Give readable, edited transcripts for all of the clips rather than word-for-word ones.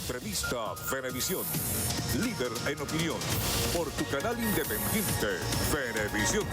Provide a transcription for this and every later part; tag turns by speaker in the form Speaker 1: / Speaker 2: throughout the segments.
Speaker 1: Entrevista Venevisión. Líder en opinión. Por tu canal independiente, Venevisión.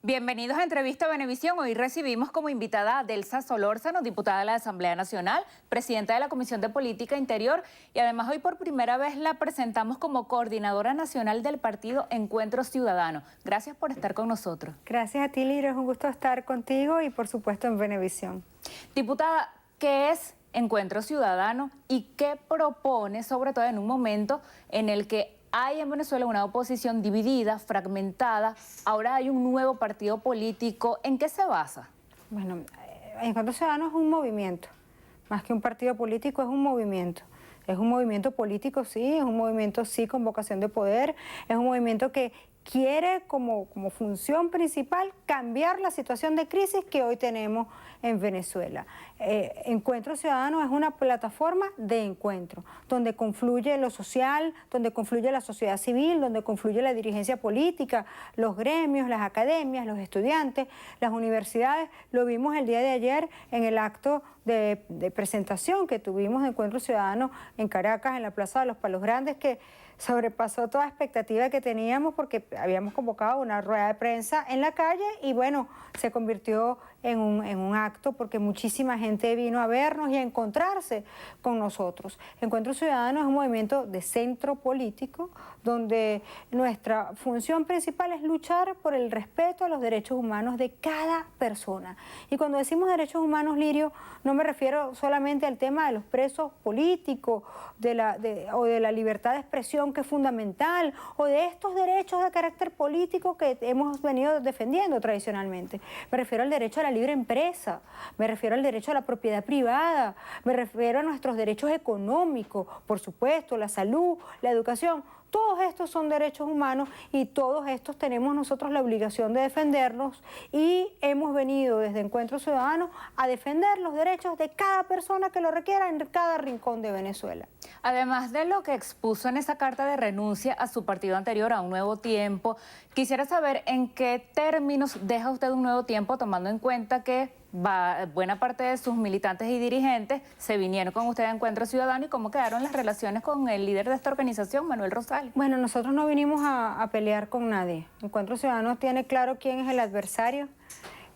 Speaker 2: Bienvenidos a Entrevista Venevisión. Hoy recibimos como invitada a Delsa Solórzano, diputada de la Asamblea Nacional, presidenta de la Comisión de Política Interior, y además hoy por primera vez la presentamos como coordinadora nacional del partido Encuentro Ciudadano. Gracias por estar con nosotros.
Speaker 3: Gracias a ti, Liro. Es un gusto estar contigo y por supuesto en Venevisión.
Speaker 2: Diputada, ¿qué es Encuentro Ciudadano y qué propone, sobre todo en un momento en el que hay en Venezuela una oposición dividida, fragmentada? Ahora hay un nuevo partido político. ¿En qué se basa?
Speaker 3: Bueno, Encuentro Ciudadano es un movimiento. Más que un partido político, es un movimiento. Es un movimiento político, sí, es un movimiento, sí, con vocación de poder. Es un movimiento que quiere como función principal cambiar la situación de crisis que hoy tenemos en Venezuela. Encuentro Ciudadano es una plataforma de encuentro, donde confluye lo social, donde confluye la sociedad civil, donde confluye la dirigencia política, los gremios, las academias, los estudiantes, las universidades. Lo vimos el día de ayer en el acto de presentación que tuvimos de Encuentro Ciudadano en Caracas, en la Plaza de los Palos Grandes, que sobrepasó toda expectativa que teníamos porque habíamos convocado una rueda de prensa en la calle y bueno, se convirtió en un acto porque muchísima gente vino a vernos y a encontrarse con nosotros. Encuentro Ciudadano es un movimiento de centro político donde nuestra función principal es luchar por el respeto a los derechos humanos de cada persona. Y cuando decimos derechos humanos, Lirio, no me refiero solamente al tema de los presos políticos o de la libertad de expresión, que es fundamental, o de estos derechos de carácter político que hemos venido defendiendo tradicionalmente. Me refiero al derecho a la libre empresa, me refiero al derecho a la propiedad privada, me refiero a nuestros derechos económicos, por supuesto, la salud, la educación. Todos estos son derechos humanos y todos estos tenemos nosotros la obligación de defendernos, y hemos venido desde Encuentro Ciudadano a defender los derechos de cada persona que lo requiera en cada rincón de Venezuela.
Speaker 2: Además de lo que expuso en esa carta de renuncia a su partido anterior, a Un Nuevo Tiempo, quisiera saber en qué términos deja usted Un Nuevo Tiempo, tomando en cuenta que buena parte de sus militantes y dirigentes se vinieron con usted a Encuentro Ciudadano, y cómo quedaron las relaciones con el líder de esta organización, Manuel Rosales.
Speaker 3: Bueno, nosotros no vinimos a pelear con nadie. Encuentro Ciudadano tiene claro quién es el adversario,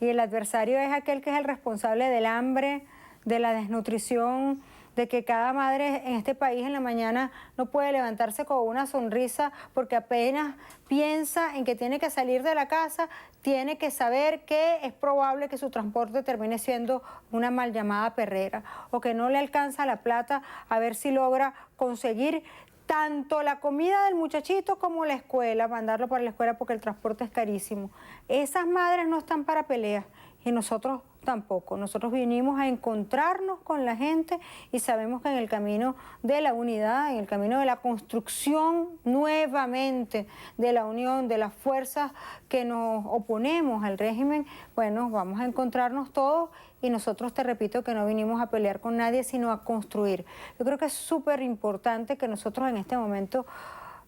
Speaker 3: y el adversario es aquel que es el responsable del hambre, de la desnutrición, de que cada madre en este país en la mañana no puede levantarse con una sonrisa porque apenas piensa en que tiene que salir de la casa, tiene que saber que es probable que su transporte termine siendo una mal llamada perrera, o que no le alcanza la plata a ver si logra conseguir tanto la comida del muchachito como la escuela, mandarlo para la escuela porque el transporte es carísimo. Esas madres no están para peleas y nosotros tampoco. Nosotros vinimos a encontrarnos con la gente y sabemos que en el camino de la unidad, en el camino de la construcción nuevamente de la unión de las fuerzas que nos oponemos al régimen, bueno, vamos a encontrarnos todos. Y nosotros, te repito, que no vinimos a pelear con nadie, sino a construir. Yo creo que es súper importante que nosotros en este momento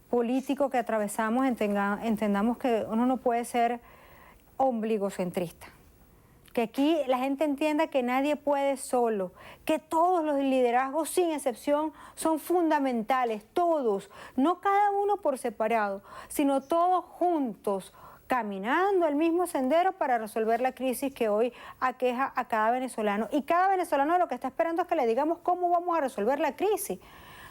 Speaker 3: político que atravesamos entendamos que uno no puede ser ombligocentrista. Que aquí la gente entienda que nadie puede solo, que todos los liderazgos, sin excepción, son fundamentales, todos, no cada uno por separado, sino todos juntos, caminando el mismo sendero para resolver la crisis que hoy aqueja a cada venezolano. Y cada venezolano lo que está esperando es que le digamos cómo vamos a resolver la crisis.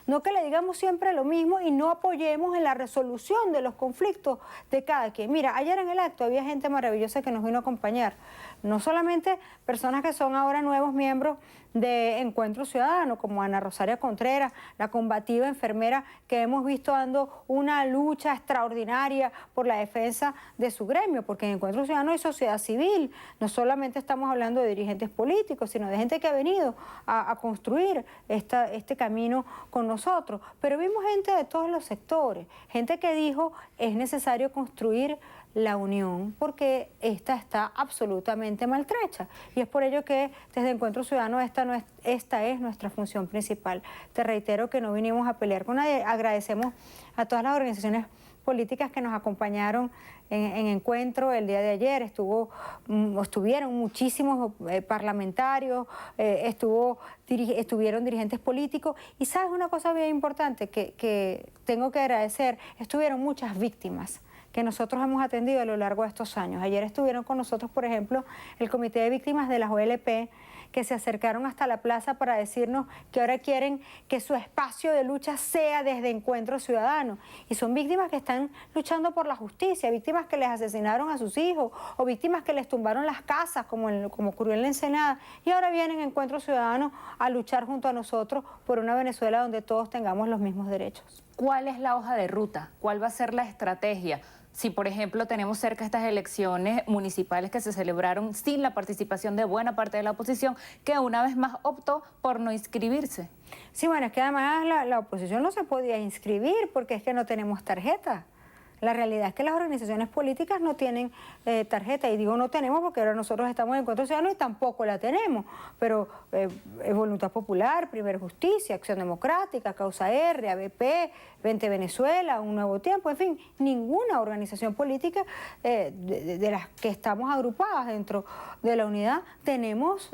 Speaker 3: No que le digamos siempre lo mismo y no apoyemos en la resolución de los conflictos de cada quien. Mira, ayer en el acto había gente maravillosa que nos vino a acompañar. No solamente personas que son ahora nuevos miembros de Encuentro Ciudadano, como Ana Rosaria Contreras, la combativa enfermera que hemos visto dando una lucha extraordinaria por la defensa de su gremio, porque en Encuentro Ciudadano hay sociedad civil. No solamente estamos hablando de dirigentes políticos, sino de gente que ha venido a construir este camino con nosotros. Pero vimos gente de todos los sectores, gente que dijo es necesario construir la unión porque esta está absolutamente maltrecha, y es por ello que desde Encuentro Ciudadano esta es nuestra función principal. Te reitero que no vinimos a pelear con nadie. Agradecemos a todas las organizaciones políticas que nos acompañaron en encuentro el día de ayer. Estuvieron muchísimos parlamentarios, estuvieron dirigentes políticos. Y sabes una cosa bien importante que tengo que agradecer, estuvieron muchas víctimas que nosotros hemos atendido a lo largo de estos años. Ayer estuvieron con nosotros, por ejemplo, el Comité de Víctimas de las OLP, que se acercaron hasta la plaza para decirnos que ahora quieren que su espacio de lucha sea desde Encuentro Ciudadano. Y son víctimas que están luchando por la justicia, víctimas que les asesinaron a sus hijos o víctimas que les tumbaron las casas, como ocurrió en la Ensenada. Y ahora vienen a Encuentro Ciudadano a luchar junto a nosotros por una Venezuela donde todos tengamos los mismos derechos.
Speaker 2: ¿Cuál es la hoja de ruta? ¿Cuál va a ser la estrategia? Si, por ejemplo, tenemos cerca estas elecciones municipales que se celebraron sin la participación de buena parte de la oposición, que una vez más optó por no inscribirse.
Speaker 3: Sí, bueno, es que además la oposición no se podía inscribir porque es que no tenemos tarjeta. La realidad es que las organizaciones políticas no tienen tarjeta, y digo no tenemos porque ahora nosotros estamos en Encuentro Ciudadano y tampoco la tenemos, pero Voluntad Popular, Primera Justicia, Acción Democrática, Causa R, ABP, 20 Venezuela, Un Nuevo Tiempo, en fin, ninguna organización política de las que estamos agrupadas dentro de la unidad tenemos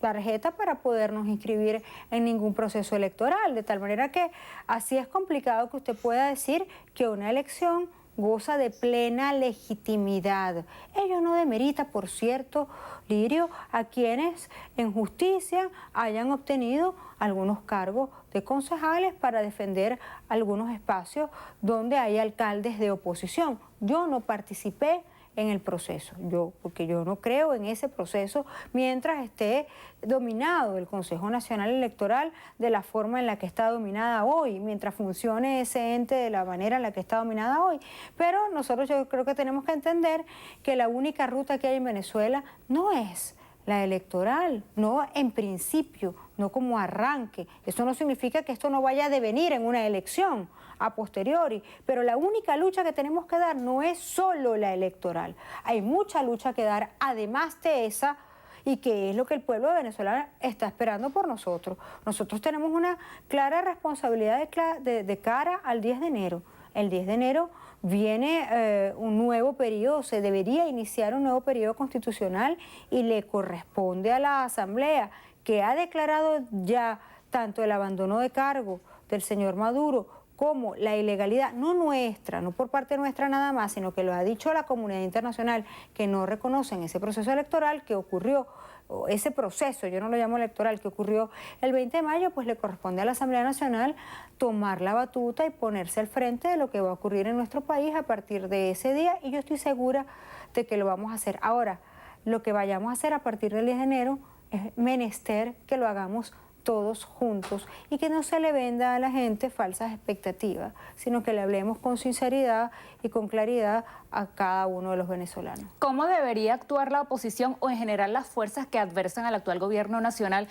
Speaker 3: tarjeta para podernos inscribir en ningún proceso electoral, de tal manera que así es complicado que usted pueda decir que una elección goza de plena legitimidad. Ello no demerita, por cierto, Lirio, a quienes en justicia hayan obtenido algunos cargos de concejales para defender algunos espacios donde hay alcaldes de oposición. Yo no participé en el proceso, porque yo no creo en ese proceso mientras esté dominado el Consejo Nacional Electoral de la forma en la que está dominada hoy, mientras funcione ese ente de la manera en la que está dominada hoy. Pero nosotros yo creo que tenemos que entender que la única ruta que hay en Venezuela no es la electoral, no en principio, no como arranque. Eso no significa que esto no vaya a devenir en una elección a posteriori, pero la única lucha que tenemos que dar no es solo la electoral. Hay mucha lucha que dar además de esa, y que es lo que el pueblo de Venezuela está esperando por nosotros. Nosotros tenemos una clara responsabilidad de cara al 10 de enero. El 10 de enero viene un nuevo periodo, se debería iniciar un nuevo periodo constitucional y le corresponde a la Asamblea, que ha declarado ya tanto el abandono de cargo del señor Maduro como la ilegalidad, no nuestra, no por parte nuestra nada más, sino que lo ha dicho la comunidad internacional, que no reconocen ese proceso electoral que ocurrió, o ese proceso, yo no lo llamo electoral, que ocurrió el 20 de mayo, pues le corresponde a la Asamblea Nacional tomar la batuta y ponerse al frente de lo que va a ocurrir en nuestro país a partir de ese día, y yo estoy segura de que lo vamos a hacer. Ahora, lo que vayamos a hacer a partir del 10 de enero es menester que lo hagamos todos juntos y que no se le venda a la gente falsas expectativas, sino que le hablemos con sinceridad y con claridad a cada uno de los venezolanos.
Speaker 2: ¿Cómo debería actuar la oposición o en general las fuerzas que adversan al actual gobierno nacional?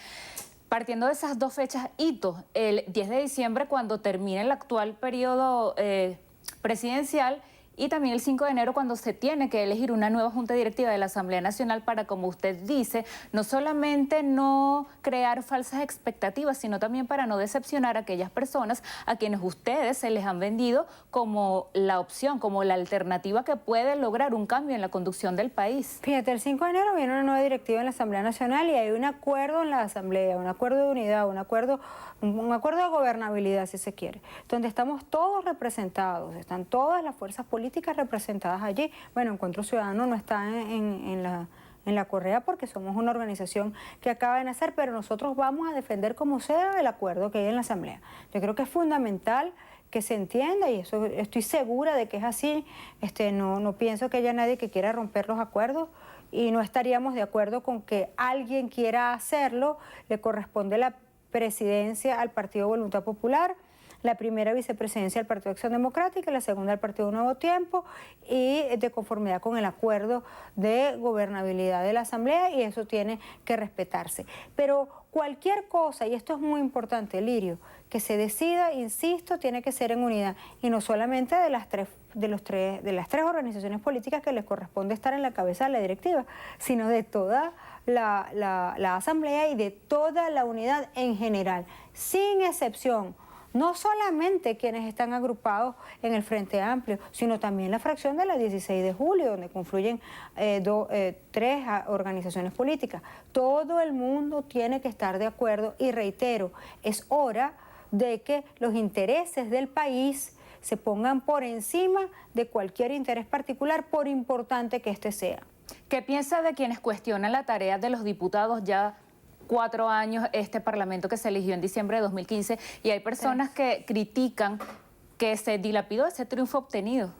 Speaker 2: Partiendo de esas dos fechas hitos, el 10 de diciembre cuando termine el actual periodo presidencial, y también el 5 de enero cuando se tiene que elegir una nueva Junta Directiva de la Asamblea Nacional para, como usted dice, no solamente no crear falsas expectativas, sino también para no decepcionar a aquellas personas a quienes ustedes se les han vendido como la opción, como la alternativa que puede lograr un cambio en la conducción del país.
Speaker 3: Fíjate, el 5 de enero viene una nueva directiva en la Asamblea Nacional y hay un acuerdo en la Asamblea, un acuerdo de unidad, un acuerdo de gobernabilidad, si se quiere, donde estamos todos representados, están todas las fuerzas políticas representadas allí. Bueno, Encuentro Ciudadano no está en la correa porque somos una organización que acaba de nacer, pero nosotros vamos a defender como sea el acuerdo que hay en la Asamblea. Yo creo que es fundamental que se entienda, y eso estoy segura de que es así. No pienso que haya nadie que quiera romper los acuerdos, y no estaríamos de acuerdo con que alguien quiera hacerlo. Le corresponde la presidencia al Partido Voluntad Popular, la primera vicepresidencia del Partido Acción Democrática, la segunda del Partido Nuevo Tiempo, y de conformidad con el acuerdo de gobernabilidad de la Asamblea, y eso tiene que respetarse. Pero cualquier cosa, y esto es muy importante, Lirio, que se decida, insisto, tiene que ser en unidad, y no solamente de las tres organizaciones políticas que les corresponde estar en la cabeza de la directiva, sino de toda la Asamblea y de toda la unidad en general, sin excepción. no solamente quienes están agrupados en el Frente Amplio, sino también la fracción de la 16 de julio, donde confluyen tres organizaciones políticas. Todo el mundo tiene que estar de acuerdo y reitero, es hora de que los intereses del país se pongan por encima de cualquier interés particular, por importante que éste sea.
Speaker 2: ¿Qué piensa de quienes cuestionan la tarea de los diputados ya 4 años, este Parlamento que se eligió en diciembre de 2015, y hay personas que critican que se dilapidó ese triunfo obtenido?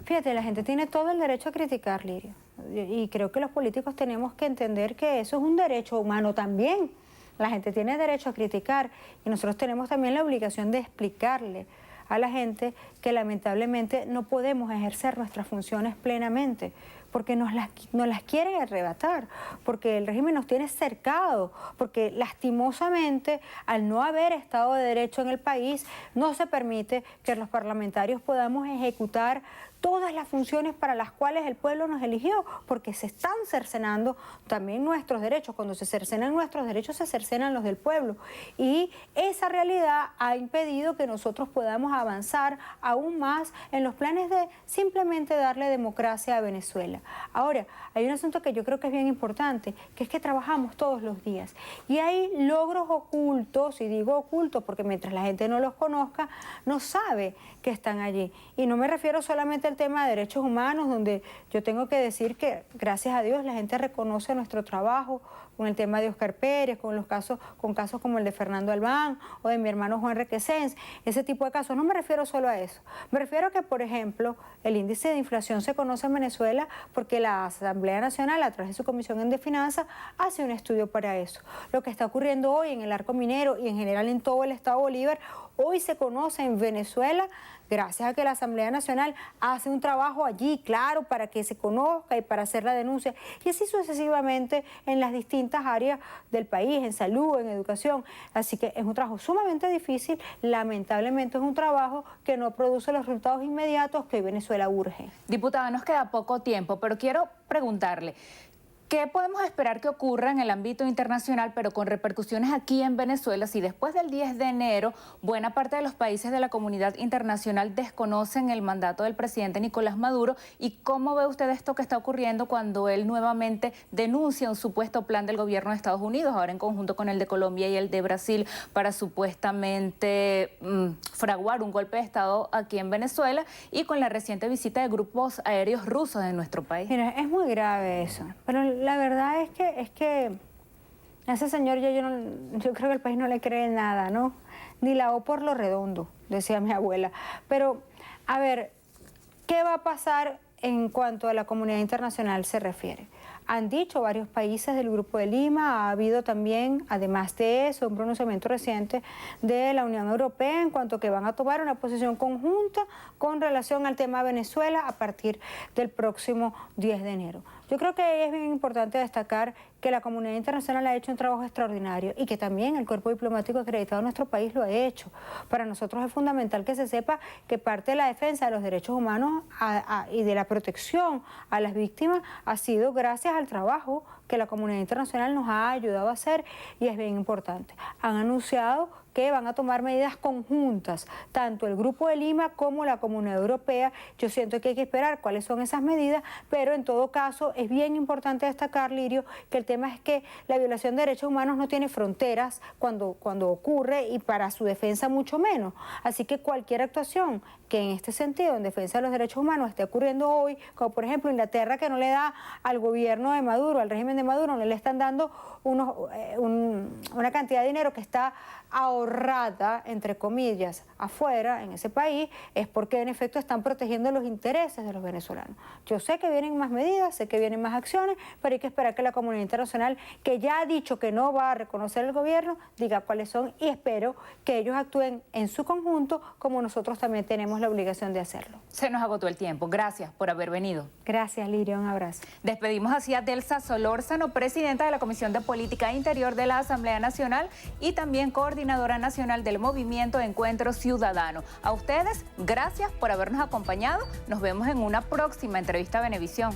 Speaker 3: Fíjate, la gente tiene todo el derecho a criticar, Lirio, y creo que los políticos tenemos que entender que eso es un derecho humano también. La gente tiene derecho a criticar y nosotros tenemos también la obligación de explicarle a la gente que lamentablemente no podemos ejercer nuestras funciones plenamente porque nos las quieren arrebatar, porque el régimen nos tiene cercados, porque lastimosamente al no haber Estado de Derecho en el país no se permite que los parlamentarios podamos ejecutar todas las funciones para las cuales el pueblo nos eligió, porque se están cercenando también nuestros derechos. Cuando se cercenan nuestros derechos, se cercenan los del pueblo. Y esa realidad ha impedido que nosotros podamos avanzar aún más en los planes de simplemente darle democracia a Venezuela. Ahora, hay un asunto que yo creo que es bien importante, que es que trabajamos todos los días. Y hay logros ocultos, y digo ocultos porque mientras la gente no los conozca, no sabe que están allí. Y no me refiero solamente al tema de derechos humanos, donde yo tengo que decir que, gracias a Dios, la gente reconoce nuestro trabajo con el tema de Oscar Pérez, con casos como el de Fernando Albán o de mi hermano Juan Requesens, ese tipo de casos. No me refiero solo a eso. Me refiero a que, por ejemplo, el índice de inflación se conoce en Venezuela porque la Asamblea Nacional, a través de su Comisión de Finanzas, hace un estudio para eso. Lo que está ocurriendo hoy en el arco minero y en general en todo el Estado Bolívar, hoy se conoce en Venezuela gracias a que la Asamblea Nacional hace un trabajo allí, claro, para que se conozca y para hacer la denuncia, y así sucesivamente en las distintas áreas del país, en salud, en educación. Así que es un trabajo sumamente difícil, lamentablemente es un trabajo que no produce los resultados inmediatos que Venezuela urge.
Speaker 2: Diputada, nos queda poco tiempo, pero quiero preguntarle, ¿qué podemos esperar que ocurra en el ámbito internacional, pero con repercusiones aquí en Venezuela, si después del 10 de enero buena parte de los países de la comunidad internacional desconocen el mandato del presidente Nicolás Maduro? ¿Y cómo ve usted esto que está ocurriendo cuando él nuevamente denuncia un supuesto plan del gobierno de Estados Unidos, ahora en conjunto con el de Colombia y el de Brasil, para supuestamente fraguar un golpe de Estado aquí en Venezuela, y con la reciente visita de grupos aéreos rusos en nuestro país?
Speaker 3: Mira, es muy grave eso, pero la verdad es que a ese señor yo creo que el país no le cree nada, ¿no? Ni la O por lo redondo, decía mi abuela. Pero, a ver, ¿qué va a pasar en cuanto a la comunidad internacional se refiere? Han dicho varios países del Grupo de Lima, ha habido también, además de eso, un pronunciamiento reciente de la Unión Europea en cuanto que van a tomar una posición conjunta con relación al tema Venezuela a partir del próximo 10 de enero. Yo creo que es bien importante destacar que la comunidad internacional ha hecho un trabajo extraordinario y que también el cuerpo diplomático acreditado en nuestro país lo ha hecho. Para nosotros es fundamental que se sepa que parte de la defensa de los derechos humanos y de la protección a las víctimas ha sido gracias al trabajo que la comunidad internacional nos ha ayudado a hacer, y es bien importante. Han anunciado que van a tomar medidas conjuntas, tanto el Grupo de Lima como la Comunidad Europea. Yo siento que hay que esperar cuáles son esas medidas, pero en todo caso es bien importante destacar, Lirio, que el tema es que la violación de derechos humanos no tiene fronteras cuando ocurre, y para su defensa mucho menos. Así que cualquier actuación que en este sentido, en defensa de los derechos humanos, esté ocurriendo hoy, como por ejemplo Inglaterra, que no le da al gobierno de Maduro, al régimen de Maduro, no le están dando una cantidad de dinero que está ahorrada, entre comillas, afuera, en ese país, es porque en efecto están protegiendo los intereses de los venezolanos. Yo sé que vienen más medidas, sé que vienen más acciones, pero hay que esperar que la comunidad internacional, que ya ha dicho que no va a reconocer el gobierno, diga cuáles son, y espero que ellos actúen en su conjunto, como nosotros también tenemos la obligación de hacerlo.
Speaker 2: Se nos agotó el tiempo. Gracias por haber venido.
Speaker 3: Gracias, Lirio. Un abrazo.
Speaker 2: Despedimos así a Delsa Solórzano, presidenta de la Comisión de Política Interior de la Asamblea Nacional y también coordinadora nacional del Movimiento Encuentro Ciudadano. A ustedes, gracias por habernos acompañado. Nos vemos en una próxima entrevista a Venevisión.